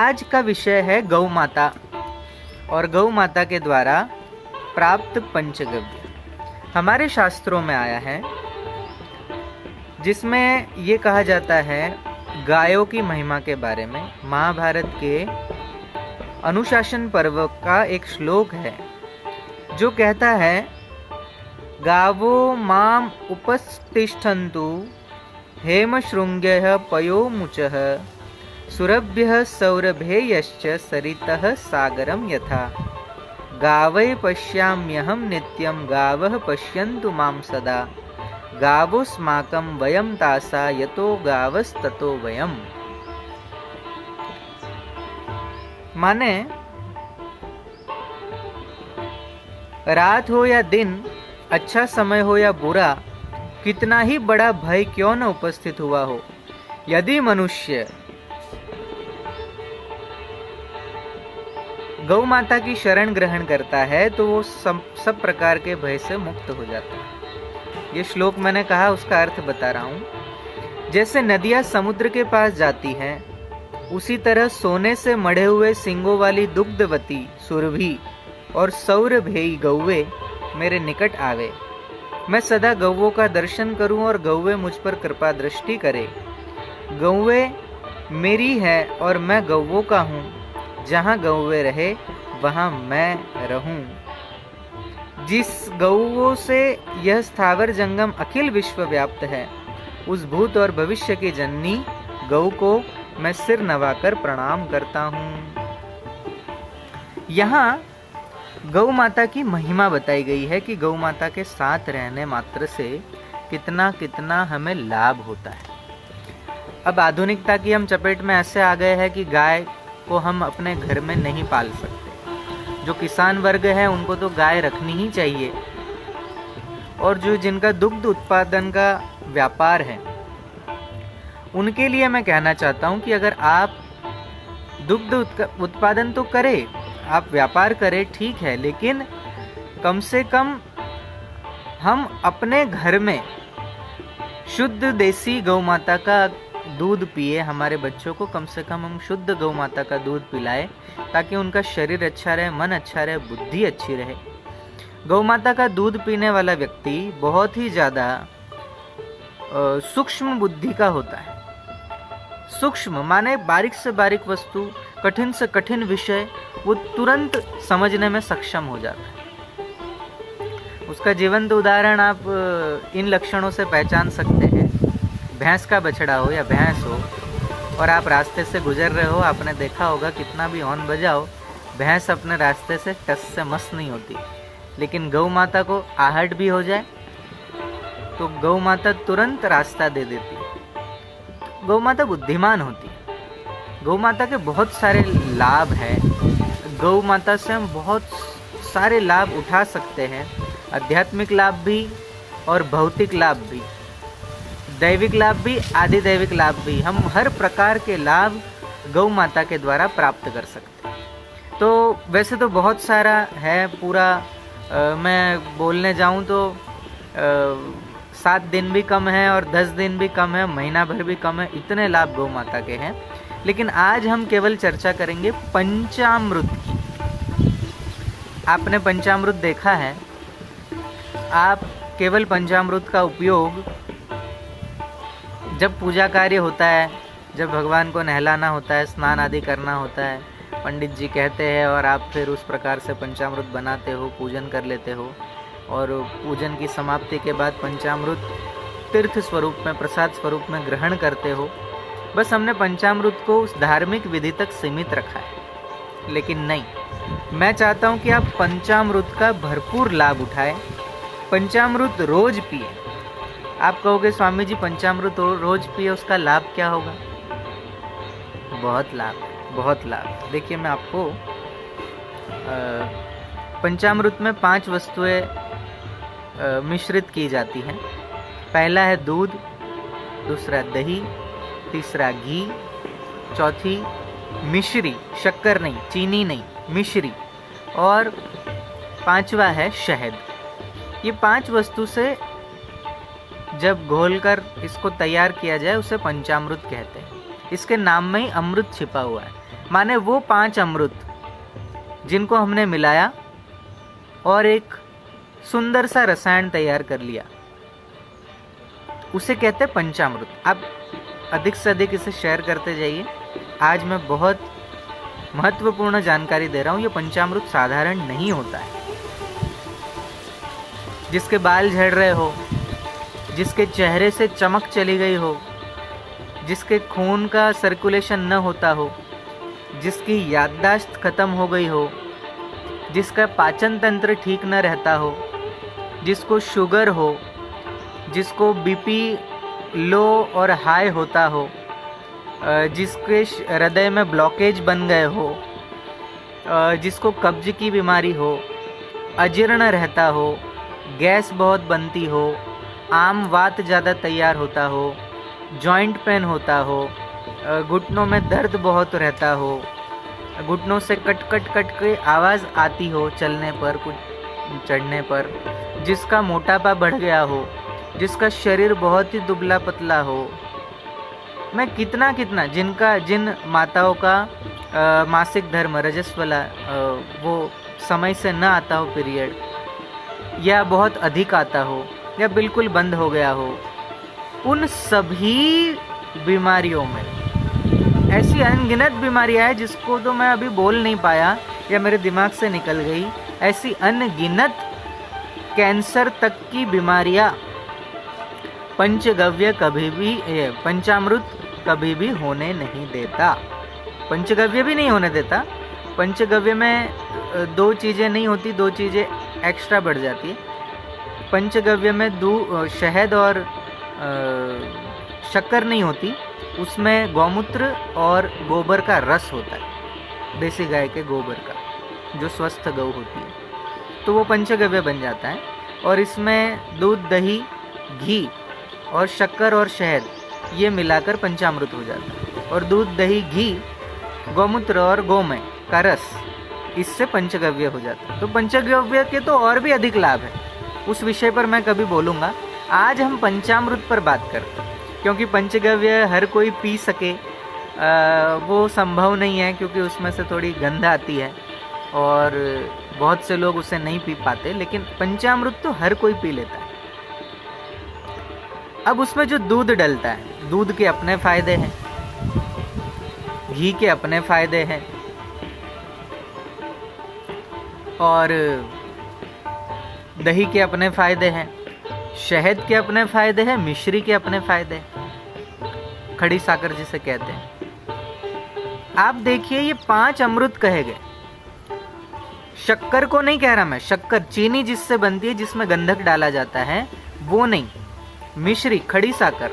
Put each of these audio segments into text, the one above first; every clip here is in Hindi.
आज का विषय है गौ माता और गौ माता के द्वारा प्राप्त पंचगव्य। हमारे शास्त्रों में आया है जिसमें ये कहा जाता है गायों की महिमा के बारे में। महाभारत के अनुशासन पर्व का एक श्लोक है जो कहता है, गावो माम उपतिष्ठन्तु हेमशृंग्यः पयोमुचः सुरभ्यः सौरभेयश्च सरितः सागरं यथा। गावै पश्याम्यहं नित्यं गावः पश्यन्तु मां सदा। गावोस्माकं वयं तासा यतो गावस्ततो वयम्। माने रात हो या दिन, अच्छा समय हो या बुरा, कितना ही बड़ा भय क्यों न उपस्थित हुआ हो, यदि मनुष्य गौ माता की शरण ग्रहण करता है तो वो सब प्रकार के भय से मुक्त हो जाता है। ये श्लोक मैंने कहा, उसका अर्थ बता रहा हूं। जैसे नदियां समुद्र के पास जाती हैं, उसी तरह सोने से मढ़े हुए सींगों वाली दुग्धवती सुरभि और सौरभेयी गौवे मेरे निकट आवे। मैं सदा गौवों का दर्शन करूं और गौवे मुझ पर कृपा दृष्टि करे। गौवे मेरी है और मैं गौवों का हूं। जहां गौवे रहे वहां मैं रहूं। जिस गौवों से यह स्थावर जंगम अखिल विश्व व्याप्त है, उस भूत और भविष्य की जननी गौ को मैं सिर नवाकर प्रणाम करता हूं। यहाँ गौ माता की महिमा बताई गई है कि गौ माता के साथ रहने मात्र से कितना कितना हमें लाभ होता है। अब आधुनिकता की हम चपेट में ऐसे आ गए हैं कि गाय को हम अपने घर में नहीं पाल सकते। जो किसान वर्ग है उनको तो गाय रखनी ही चाहिए, और जो जिनका दुग्ध उत्पादन का व्यापार है उनके लिए मैं कहना चाहता हूं कि अगर आप दुग्ध उत्पादन तो करें, आप व्यापार करें, ठीक है, लेकिन कम से कम हम अपने घर में शुद्ध देसी गौ माता का दूध पिए। हमारे बच्चों को कम से कम हम शुद्ध गौ माता का दूध पिलाएं ताकि उनका शरीर अच्छा रहे, मन अच्छा रहे, बुद्धि अच्छी रहे। गौ माता का दूध पीने वाला व्यक्ति बहुत ही ज़्यादा सूक्ष्म बुद्धि का होता है। सूक्ष्म माने बारीक से बारीक वस्तु, कठिन से कठिन विषय वो तुरंत समझने में सक्षम हो जाता है। उसका जीवंत उदाहरण आप इन लक्षणों से पहचान सकते हैं। भैंस का बछड़ा हो या भैंस हो और आप रास्ते से गुजर रहे हो, आपने देखा होगा कितना भी हॉर्न बजाओ, भैंस अपने रास्ते से टस से मस नहीं होती। लेकिन गौ माता को आहट भी हो जाए तो गौ माता तुरंत रास्ता दे देती है। गौ माता बुद्धिमान होती है। गौ माता के बहुत सारे लाभ हैं। गौ माता से हम बहुत सारे लाभ उठा सकते हैं, आध्यात्मिक लाभ भी और भौतिक लाभ भी, दैविक लाभ भी, आदि दैविक लाभ भी। हम हर प्रकार के लाभ गौ माता के द्वारा प्राप्त कर सकते हैं। तो वैसे तो बहुत सारा है, पूरा मैं बोलने जाऊं तो 7 दिन भी कम है और 10 दिन भी कम है, महीना भर भी कम है, इतने लाभ गौ माता के हैं। लेकिन आज हम केवल चर्चा करेंगे पंचामृत की। आपने पंचामृत देखा है? आप केवल पंचामृत का उपयोग जब पूजा कार्य होता है, जब भगवान को नहलाना होता है, स्नान आदि करना होता है, पंडित जी कहते हैं और आप फिर उस प्रकार से पंचामृत बनाते हो, पूजन कर लेते हो, और पूजन की समाप्ति के बाद पंचामृत तीर्थ स्वरूप में, प्रसाद स्वरूप में ग्रहण करते हो। बस हमने पंचामृत को उस धार्मिक विधि तक सीमित रखा है। लेकिन नहीं, मैं चाहता हूँ कि आप पंचामृत का भरपूर लाभ उठाएं। पंचामृत रोज पिए। आप कहोगे स्वामी जी पंचामृत रोज पिए, उसका लाभ क्या होगा? बहुत लाभ, बहुत लाभ। देखिए मैं आपको पंचामृत में 5 वस्तुएं मिश्रित की जाती हैं। पहला है दूध, दूसरा दही, तीसरा घी, चौथी मिश्री, शक्कर नहीं, चीनी नहीं, मिश्री, और 5वां है शहद। ये 5 वस्तु से जब घोलकर इसको तैयार किया जाए उसे पंचामृत कहते हैं। इसके नाम में ही अमृत छिपा हुआ है। माने वो 5 अमृत जिनको हमने मिलाया और एक सुंदर सा रसायन तैयार कर लिया, उसे कहते हैं पंचामृत। आप अधिक से अधिक इसे शेयर करते जाइए। आज मैं बहुत महत्वपूर्ण जानकारी दे रहा हूँ। ये पंचामृत साधारण नहीं होता है। जिसके बाल झड़ रहे हो, जिसके चेहरे से चमक चली गई हो, जिसके खून का सर्कुलेशन न होता हो, जिसकी याददाश्त खत्म हो गई हो, जिसका पाचन तंत्र ठीक न रहता हो, जिसको शुगर हो, जिसको बीपी लो और हाई होता हो, जिसके हृदय में ब्लॉकेज बन गए हो, जिसको कब्ज की बीमारी हो, अजीर्ण रहता हो, गैस बहुत बनती हो, आम वात ज़्यादा तैयार होता हो, जॉइंट पेन होता हो, घुटनों में दर्द बहुत रहता हो, घुटनों से कट कट कट के आवाज़ आती हो चलने पर, कुछ चढ़ने पर, जिसका मोटापा बढ़ गया हो, जिसका शरीर बहुत ही दुबला पतला हो, मैं कितना जिन माताओं का मासिक धर्म रजस्वला वो समय से न आता हो पीरियड, या बहुत अधिक आता हो, या बिल्कुल बंद हो गया हो, उन सभी बीमारियों में ऐसी अनगिनत बीमारियां हैं जिसको तो मैं अभी बोल नहीं पाया या मेरे दिमाग से निकल गई। ऐसी अनगिनत कैंसर तक की बीमारियां पंचगव्य पंचामृत कभी भी होने नहीं देता। पंचगव्य भी नहीं होने देता। पंचगव्य में 2 चीज़ें नहीं होती, 2 चीज़ें एक्स्ट्रा बढ़ जाती है। पंचगव्य में शहद और शक्कर नहीं होती, उसमें गौमूत्र और गोबर का रस होता है, देसी गाय के गोबर का, जो स्वस्थ गौ होती है, तो वो पंचगव्य बन जाता है। और इसमें दूध, दही, घी और शक्कर और शहद ये मिलाकर पंचामृत हो जाता है। और दूध, दही, घी, गौमूत्र और गोमय का रस, इससे पंचगव्य हो जाता है। तो पंचगव्य के तो और भी अधिक लाभ है, उस विषय पर मैं कभी बोलूँगा। आज हम पंचामृत पर बात करते हैं, क्योंकि पंचगव्य हर कोई पी सके वो संभव नहीं है, क्योंकि उसमें से थोड़ी गंध आती है और बहुत से लोग उसे नहीं पी पाते। लेकिन पंचामृत तो हर कोई पी लेता है। अब उसमें जो दूध डलता है, दूध के अपने फायदे हैं, घी के अपने फायदे हैं, और दही के अपने फायदे हैं, शहद के अपने फायदे हैं, मिश्री के अपने फायदे हैं, खड़ी साकर जिसे कहते हैं। आप देखिए, ये 5 अमृत कहे गए। शक्कर को नहीं कह रहा मैं, शक्कर चीनी जिससे बनती है, जिसमें गंधक डाला जाता है, वो नहीं। मिश्री, खड़ी साकर,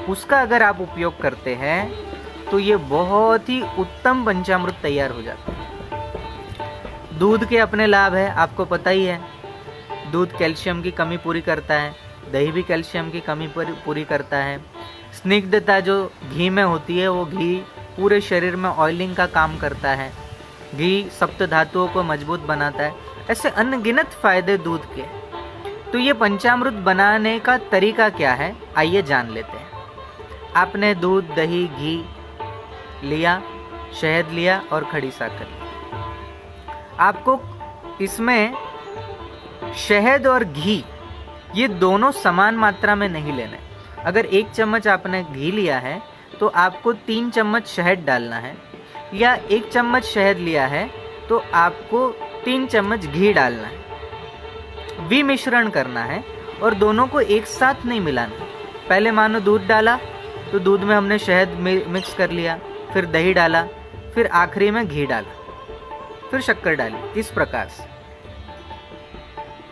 उसका अगर आप उपयोग करते हैं तो ये बहुत ही उत्तम पंचामृत तैयार हो जाता है। दूध के अपने लाभ है, आपको पता ही है। दूध कैल्शियम की कमी पूरी करता है, दही भी कैल्शियम की कमी पूरी करता है। स्निग्धता जो घी में होती है, वो घी पूरे शरीर में ऑयलिंग का काम करता है। घी सप्त धातुओं को मजबूत बनाता है। ऐसे अनगिनत फायदे दूध के। तो ये पंचामृत बनाने का तरीका क्या है, आइए जान लेते हैं। आपने दूध, दही, घी लिया, शहद लिया और खड़ी साकर लिया। आपको इसमें शहद और घी ये दोनों समान मात्रा में नहीं लेने। अगर 1 चम्मच आपने घी लिया है तो आपको 3 चम्मच शहद डालना है, या 1 चम्मच शहद लिया है तो आपको 3 चम्मच घी डालना है। विमिश्रण करना है और दोनों को एक साथ नहीं मिलाना। पहले मानो दूध डाला तो दूध में हमने शहद मिक्स कर लिया, फिर दही डाला, फिर आखिरी में घी डाला, फिर शक्कर डाली। इस प्रकार से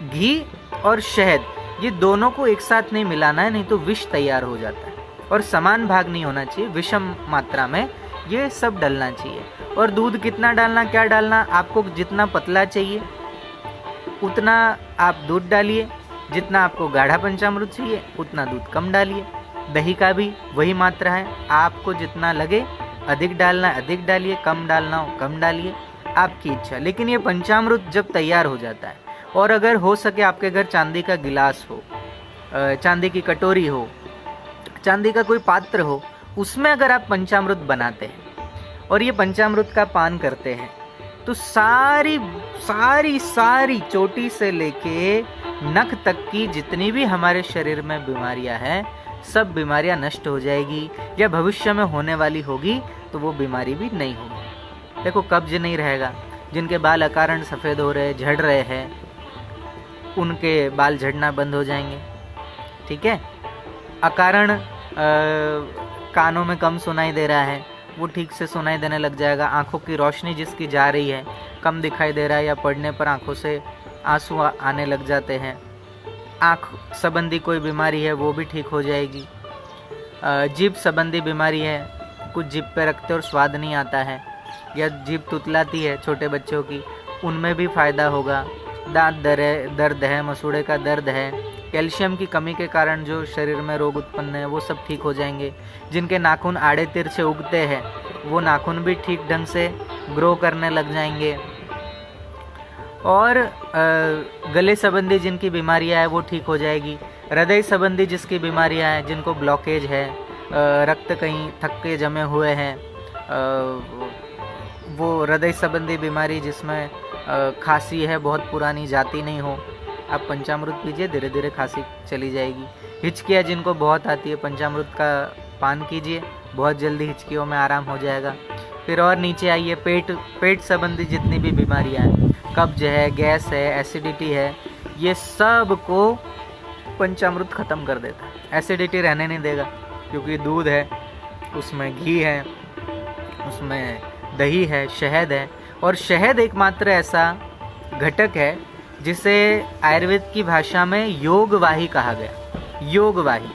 घी और शहद ये दोनों को एक साथ नहीं मिलाना है, नहीं तो विष तैयार हो जाता है। और समान भाग नहीं होना चाहिए, विषम मात्रा में ये सब डलना चाहिए। और दूध कितना डालना, क्या डालना, आपको जितना पतला चाहिए उतना आप दूध डालिए, जितना आपको गाढ़ा पंचामृत चाहिए उतना दूध कम डालिए। दही का भी वही मात्रा है, आपको जितना लगे अधिक डालना है अधिक डालिए, कम डालना हो कम डालिए, आपकी इच्छा। लेकिन ये पंचामृत जब तैयार हो जाता है, और अगर हो सके आपके घर चांदी का गिलास हो, चांदी की कटोरी हो, चांदी का कोई पात्र हो, उसमें अगर आप पंचामृत बनाते हैं और ये पंचामृत का पान करते हैं तो सारी सारी सारी चोटी से लेके नख तक की जितनी भी हमारे शरीर में बीमारियां हैं, सब बीमारियां नष्ट हो जाएगी, या भविष्य में होने वाली होगी तो वो बीमारी भी नहीं होगी। देखो, कब्ज नहीं रहेगा। जिनके बाल अकारण सफ़ेद हो रहे, झड़ रहे हैं, उनके बाल झड़ना बंद हो जाएंगे। ठीक है। अकारण कानों में कम सुनाई दे रहा है, वो ठीक से सुनाई देने लग जाएगा। आंखों की रोशनी जिसकी जा रही है, कम दिखाई दे रहा है, या पढ़ने पर आंखों से आंसू आने लग जाते हैं, आँख संबंधी कोई बीमारी है वो भी ठीक हो जाएगी। जीभ संबंधी बीमारी है, कुछ जीभ पे रखते और स्वाद नहीं आता है, या जीभ तुतलाती है छोटे बच्चों की, उनमें भी फ़ायदा होगा। दांत दर्द है, मसूड़े का दर्द है, कैल्शियम की कमी के कारण जो शरीर में रोग उत्पन्न है वो सब ठीक हो जाएंगे। जिनके नाखून आड़े तिरछे उगते हैं वो नाखून भी ठीक ढंग से ग्रो करने लग जाएंगे। और गले संबंधी जिनकी बीमारियां हैं वो ठीक हो जाएगी। हृदय संबंधी जिसकी बीमारियां हैं, जिनको ब्लॉकेज है, रक्त कहीं थक्के जमे हुए हैं, वो हृदय संबंधी बीमारी जिसमें खांसी है, बहुत पुरानी जाती नहीं हो, आप पंचामृत पीजिए, धीरे धीरे खांसी चली जाएगी। हिचकियाँ जिनको बहुत आती है, पंचामृत का पान कीजिए, बहुत जल्दी हिचकियों में आराम हो जाएगा। फिर और नीचे आइए, पेट संबंधी जितनी भी बीमारियां हैं, कब्ज है, गैस है, एसिडिटी है, ये सब को पंचामृत ख़त्म कर देता है। एसिडिटी रहने नहीं देगा, क्योंकि दूध है, उसमें घी है, उसमें दही है, शहद है। और शहद एकमात्र ऐसा घटक है जिसे आयुर्वेद की भाषा में योगवाही कहा गया। योगवाही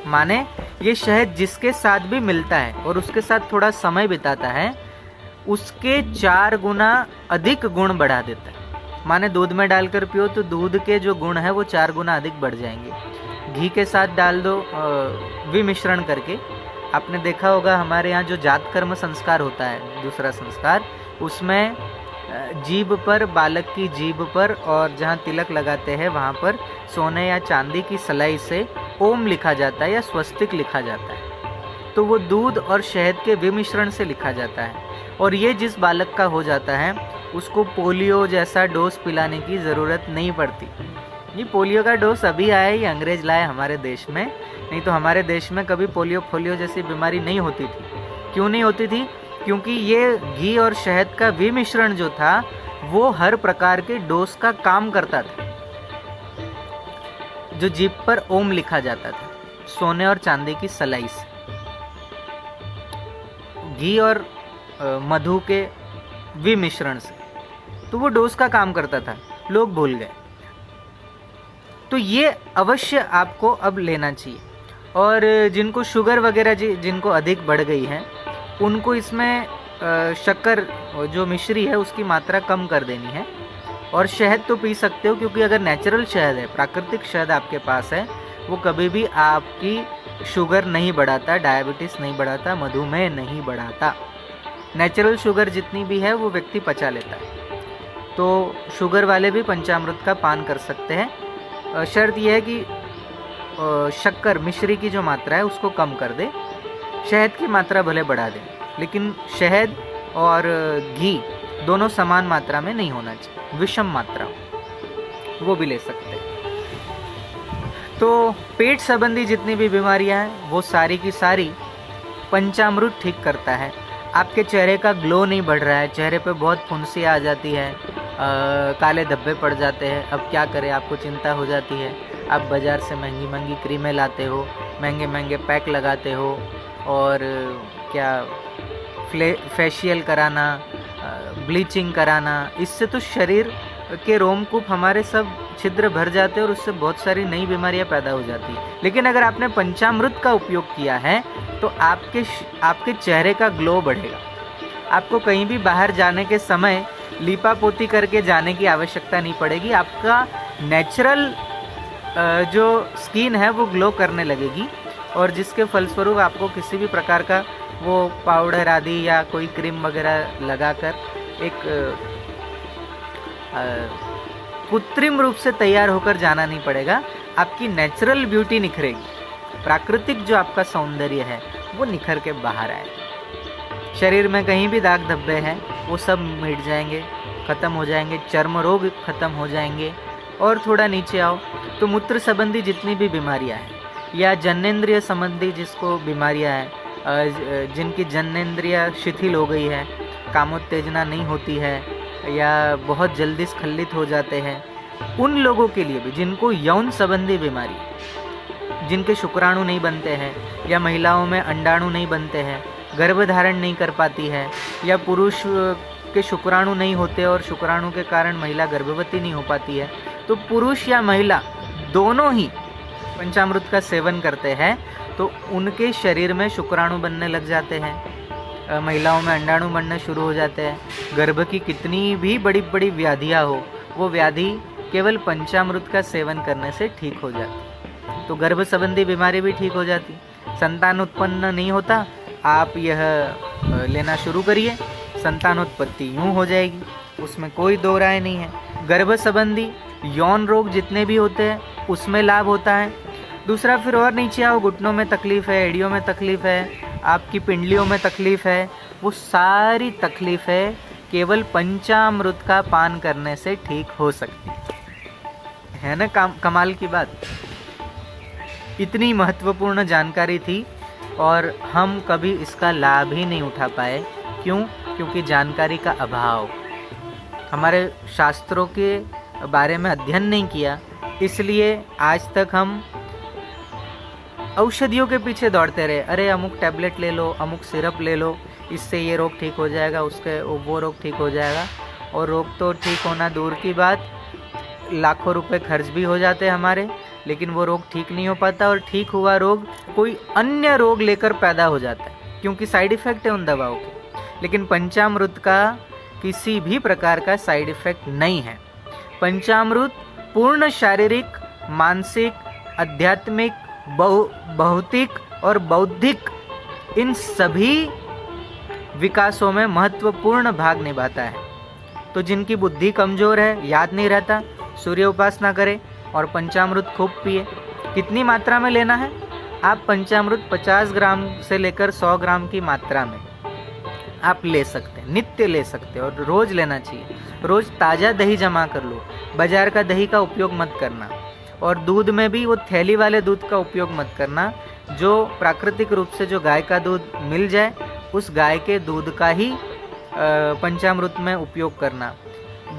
माने ये शहद जिसके साथ भी मिलता है और उसके साथ थोड़ा समय बिताता है, उसके 4 गुना अधिक गुण बढ़ा देता है। माने दूध में डालकर पियो तो दूध के जो गुण है वो 4 गुना अधिक बढ़ जाएंगे। घी के साथ डाल दो विमिश्रण करके। आपने देखा होगा हमारे यहाँ जो जात कर्म संस्कार होता है, दूसरा संस्कार, उसमें जीभ पर, बालक की जीभ पर और जहाँ तिलक लगाते हैं वहाँ पर सोने या चांदी की सलाई से ओम लिखा जाता है या स्वस्तिक लिखा जाता है। तो वो दूध और शहद के विमिश्रण से लिखा जाता है। और ये जिस बालक का हो जाता है उसको पोलियो जैसा डोज पिलाने की ज़रूरत नहीं पड़ती। ये पोलियो का डोज अभी आया, ये अंग्रेज लाए हमारे देश में, नहीं तो हमारे देश में कभी पोलियो जैसी बीमारी नहीं होती थी। क्यों नहीं होती थी? क्योंकि ये घी और शहद का विमिश्रण जो था वो हर प्रकार के डोज का काम करता था। जो जीभ पर ओम लिखा जाता था सोने और चांदी की सलाई से, घी और मधु के विमिश्रण से, तो वो डोज का काम करता था। लोग भूल गए। तो ये अवश्य आपको अब लेना चाहिए। और जिनको शुगर वगैरह जिनको अधिक बढ़ गई है, उनको इसमें शक्कर जो मिश्री है उसकी मात्रा कम कर देनी है। और शहद तो पी सकते हो, क्योंकि अगर नेचुरल शहद है, प्राकृतिक शहद आपके पास है, वो कभी भी आपकी शुगर नहीं बढ़ाता, डायबिटीज़ नहीं बढ़ाता, मधुमेह नहीं बढ़ाता। नेचुरल शुगर जितनी भी है वो व्यक्ति पचा लेता है। तो शुगर वाले भी पंचामृत का पान कर सकते हैं। शर्त यह है कि शक्कर मिश्री की जो मात्रा है उसको कम कर दे, शहद की मात्रा भले बढ़ा दे, लेकिन शहद और घी दोनों समान मात्रा में नहीं होना चाहिए, विषम मात्रा वो भी ले सकते हैं। तो पेट संबंधी जितनी भी बीमारियां हैं वो सारी की सारी पंचामृत ठीक करता है। आपके चेहरे का ग्लो नहीं बढ़ रहा है, चेहरे पे बहुत फुंसी आ जाती है, काले धब्बे पड़ जाते हैं, अब क्या करें, आपको चिंता हो जाती है। आप बाज़ार से महंगी महंगी क्रीमें लाते हो, महंगे महंगे पैक लगाते हो, और क्या फेशियल कराना, ब्लीचिंग कराना, इससे तो शरीर के रोमकूप हमारे सब छिद्र भर जाते हैं और उससे बहुत सारी नई बीमारियां पैदा हो जाती है। लेकिन अगर आपने पंचामृत का उपयोग किया है तो आपके चेहरे का ग्लो बढ़ेगा। आपको कहीं भी बाहर जाने के समय लीपा पोती करके जाने की आवश्यकता नहीं पड़ेगी। आपका नेचुरल जो स्किन है वो ग्लो करने लगेगी, और जिसके फलस्वरूप आपको किसी भी प्रकार का वो पाउडर आदि या कोई क्रीम वगैरह लगाकर एक कृत्रिम रूप से तैयार होकर जाना नहीं पड़ेगा। आपकी नेचुरल ब्यूटी निखरेगी, प्राकृतिक जो आपका सौंदर्य है वो निखर के बाहर आएगा। शरीर में कहीं भी दाग धब्बे हैं वो सब मिट जाएंगे, ख़त्म हो जाएंगे, चर्म रोग ख़त्म हो जाएंगे। और थोड़ा नीचे आओ तो मूत्र संबंधी जितनी भी बीमारियां हैं या जनेंद्रिय संबंधी जिसको बीमारियां हैं, जिनकी जनेंद्रिय शिथिल हो गई है, कामोत्तेजना नहीं होती है या बहुत जल्दी स्खलित हो जाते हैं, उन लोगों के लिए भी जिनको यौन संबंधी बीमारी, जिनके शुक्राणु नहीं बनते हैं या महिलाओं में अंडाणु नहीं बनते हैं, गर्भधारण नहीं कर पाती है या पुरुष के शुक्राणु नहीं होते और शुक्राणु के कारण महिला गर्भवती नहीं हो पाती है, तो पुरुष या महिला दोनों ही पंचामृत का सेवन करते हैं तो उनके शरीर में शुक्राणु बनने लग जाते हैं, महिलाओं में अंडाणु बनने शुरू हो जाते हैं। गर्भ की कितनी भी बड़ी बड़ी व्याधियाँ हो, वो व्याधि केवल पंचामृत का सेवन करने से ठीक हो जाती। तो गर्भ संबंधी बीमारी भी ठीक हो जाती, संतान उत्पन्न नहीं होता, आप यह लेना शुरू करिए, संतानोत्पत्ति यूँ हो जाएगी, उसमें कोई दो राय नहीं है। गर्भ संबंधी यौन रोग जितने भी होते हैं उसमें लाभ होता है। दूसरा फिर और नीचे आओ, घुटनों में तकलीफ़ है, एड़ियों में तकलीफ़ है, आपकी पिंडलियों में तकलीफ़ है, वो सारी तकलीफ़ें केवल पंचामृत का पान करने से ठीक हो सकती है ना। कमाल की बात, इतनी महत्वपूर्ण जानकारी थी और हम कभी इसका लाभ ही नहीं उठा पाए। क्यों? क्योंकि जानकारी का अभाव, हमारे शास्त्रों के बारे में अध्ययन नहीं किया, इसलिए आज तक हम औषधियों के पीछे दौड़ते रहे। अरे अमुक टैबलेट ले लो, अमुक सिरप ले लो, इससे ये रोग ठीक हो जाएगा, उसके वो रोग ठीक हो जाएगा। और रोग तो ठीक होना दूर की बात, लाखों रुपए खर्च भी हो जाते हैं हमारे, लेकिन वो रोग ठीक नहीं हो पाता और ठीक हुआ रोग कोई अन्य रोग लेकर पैदा हो जाता है, क्योंकि साइड इफ़ेक्ट है उन दवाओं के। लेकिन पंचामृत का किसी भी प्रकार का साइड इफ़ेक्ट नहीं है। पंचामृत पूर्ण शारीरिक, मानसिक, आध्यात्मिक, भौतिक और बौद्धिक इन सभी विकासों में महत्वपूर्ण भाग निभाता है। तो जिनकी बुद्धि कमज़ोर है, याद नहीं रहता, सूर्य उपासना करें और पंचामृत खूब पिए। कितनी मात्रा में लेना है? आप पंचामृत 50 ग्राम से लेकर 100 ग्राम की मात्रा में आप ले सकते हैं, नित्य ले सकते हैं और रोज़ लेना चाहिए। रोज़ ताज़ा दही जमा कर लो, बाजार का दही का उपयोग मत करना। और दूध में भी वो थैली वाले दूध का उपयोग मत करना, जो प्राकृतिक रूप से जो गाय का दूध मिल जाए उस गाय के दूध का ही पंचामृत में उपयोग करना।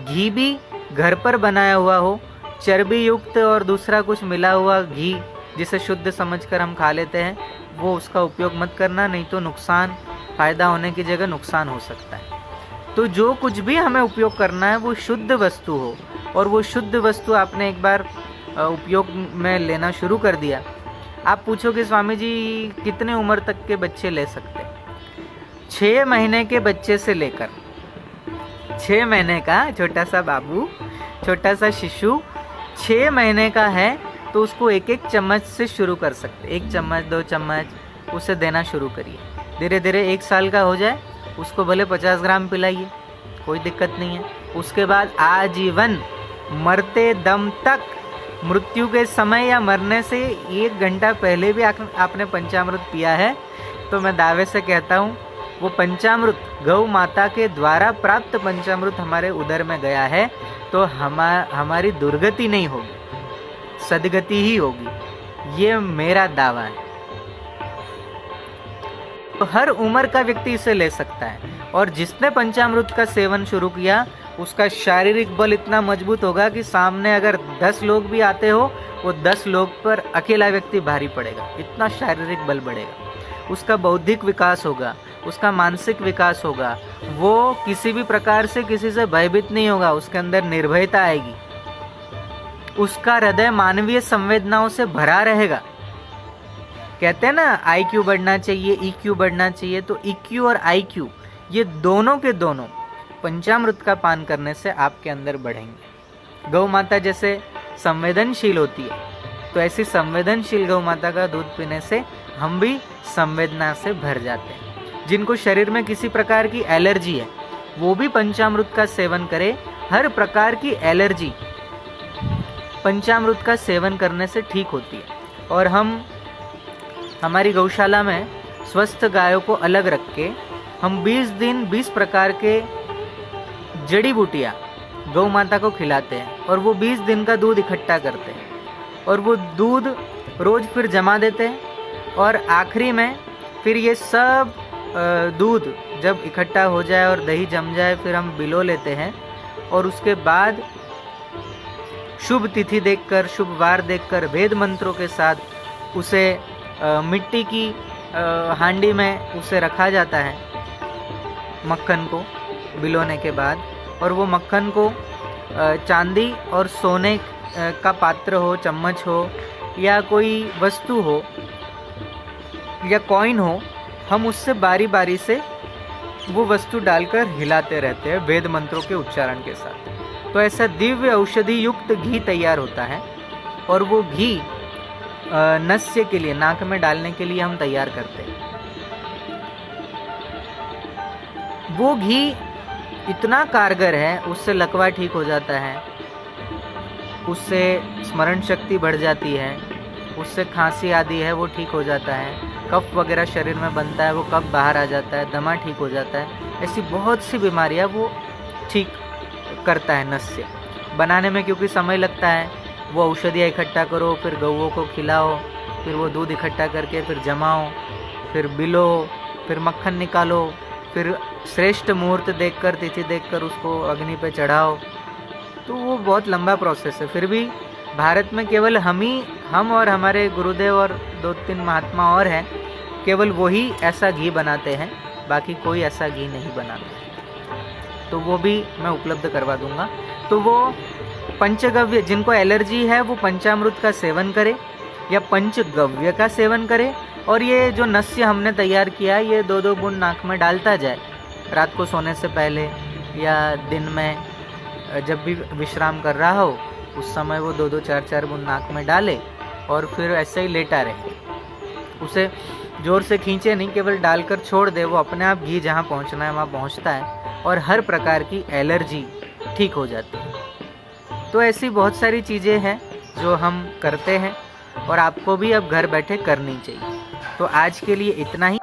घी भी घर पर बनाया हुआ हो, चर्बी युक्त और दूसरा कुछ मिला हुआ घी जिसे शुद्ध समझकर हम खा लेते हैं, वो उसका उपयोग मत करना, नहीं तो नुकसान, फ़ायदा होने की जगह नुकसान हो सकता है। तो जो कुछ भी हमें उपयोग करना है वो शुद्ध वस्तु हो, और वो शुद्ध वस्तु आपने एक बार उपयोग में लेना शुरू कर दिया। आप पूछोगे स्वामी जी कितने उम्र तक के बच्चे ले सकते हैं? 6 महीने के बच्चे से लेकर 6 महीने का छोटा सा बाबू, छोटा सा शिशु 6 महीने का है तो उसको 1-1 चम्मच से शुरू कर सकते, 1 चम्मच 2 चम्मच उसे देना शुरू करिए। धीरे धीरे 1 साल का हो जाए उसको भले 50 ग्राम पिलाइए, कोई दिक्कत नहीं है। उसके बाद आजीवन मरते दम तक, मृत्यु के समय या मरने से 1 घंटा पहले भी आपने पंचामृत पिया है तो मैं दावे से कहता हूँ वो पंचामृत गौ माता के द्वारा प्राप्त पंचामृत हमारे उदर में गया है तो हमारी दुर्गति नहीं होगी, सदगति ही होगी। ये मेरा दावा है। तो हर उम्र का व्यक्ति इसे ले सकता है, और जिसने पंचामृत का सेवन शुरू किया उसका शारीरिक बल इतना मजबूत होगा कि सामने अगर 10 लोग भी आते हो वो 10 लोग पर अकेला व्यक्ति भारी पड़ेगा, इतना शारीरिक बल बढ़ेगा। उसका बौद्धिक विकास होगा, उसका मानसिक विकास होगा, वो किसी भी प्रकार से किसी से भयभीत नहीं होगा, उसके अंदर निर्भयता आएगी, उसका हृदय मानवीय संवेदनाओं से भरा रहेगा। कहते हैं ना IQ बढ़ना चाहिए, EQ बढ़ना चाहिए, तो EQ और IQ ये दोनों के दोनों पंचामृत का पान करने से आपके अंदर बढ़ेंगे। गौ माता जैसे संवेदनशील होती है तो ऐसी संवेदनशील गौ माता का दूध पीने से हम भी संवेदना से भर जाते हैं। जिनको शरीर में किसी प्रकार की एलर्जी है वो भी पंचामृत का सेवन करें। हर प्रकार की एलर्जी पंचामृत का सेवन करने से ठीक होती है। और हम हमारी गौशाला में स्वस्थ गायों को अलग रख के हम 20 दिन 20 प्रकार के जड़ी बूटियाँ गौ माता को खिलाते हैं और वो 20 दिन का दूध इकट्ठा करते हैं और वो दूध रोज़ फिर जमा देते हैं और आखिरी में फिर ये सब दूध जब इकट्ठा हो जाए और दही जम जाए फिर हम बिलो लेते हैं और उसके बाद शुभ तिथि देखकर, शुभ वार देखकर वेद मंत्रों के साथ उसे मिट्टी की हांडी में उसे रखा जाता है, मक्खन को बिलोने के बाद। और वो मक्खन को चांदी और सोने का पात्र हो, चम्मच हो या कोई वस्तु हो या कॉइन हो, हम उससे बारी बारी से वो वस्तु डालकर हिलाते रहते हैं वेद मंत्रों के उच्चारण के साथ। तो ऐसा दिव्य औषधि युक्त घी तैयार होता है और वो घी नस्य के लिए, नाक में डालने के लिए हम तैयार करते हैं। वो घी इतना कारगर है, उससे लकवा ठीक हो जाता है, उससे स्मरण शक्ति बढ़ जाती है, उससे खांसी आदि है वो ठीक हो जाता है, कफ वगैरह शरीर में बनता है वो कफ बाहर आ जाता है, दमा ठीक हो जाता है। ऐसी बहुत सी बीमारियां वो ठीक करता है नस्य बनाने में, क्योंकि समय लगता है। वो औषधियाँ इकट्ठा करो, फिर गौओं को खिलाओ, फिर वो दूध इकट्ठा करके फिर जमाओ, फिर बिलो, फिर मक्खन निकालो, फिर श्रेष्ठ मुहूर्त देखकर, तिथि देखकर उसको अग्नि पे चढ़ाओ। तो वो बहुत लंबा प्रोसेस है। फिर भी भारत में केवल हम और हमारे गुरुदेव और 2-3 महात्मा और हैं, केवल वही ऐसा घी बनाते हैं, बाकी कोई ऐसा घी नहीं बनाता। तो वो भी मैं उपलब्ध करवा दूंगा। तो वो पंचगव्य, जिनको एलर्जी है वो पंचामृत का सेवन करे या पंचगव्य का सेवन करे। और ये जो नस्य हमने तैयार किया ये 2-2 बूंद नाक में डालता जाए, रात को सोने से पहले या दिन में जब भी विश्राम कर रहा हो उस समय वो 2-2, 4-4 बूंद नाक में डाले और फिर ऐसे ही लेटा रहे। उसे जोर से खींचे नहीं, केवल डालकर छोड़ दे, वो अपने आप घी जहाँ पहुँचना है वहाँ पहुँचता है और हर प्रकार की एलर्जी ठीक हो जाती है। तो ऐसी बहुत सारी चीज़ें हैं जो हम करते हैं और आपको भी अब घर बैठे करनी चाहिए। तो आज के लिए इतना ही।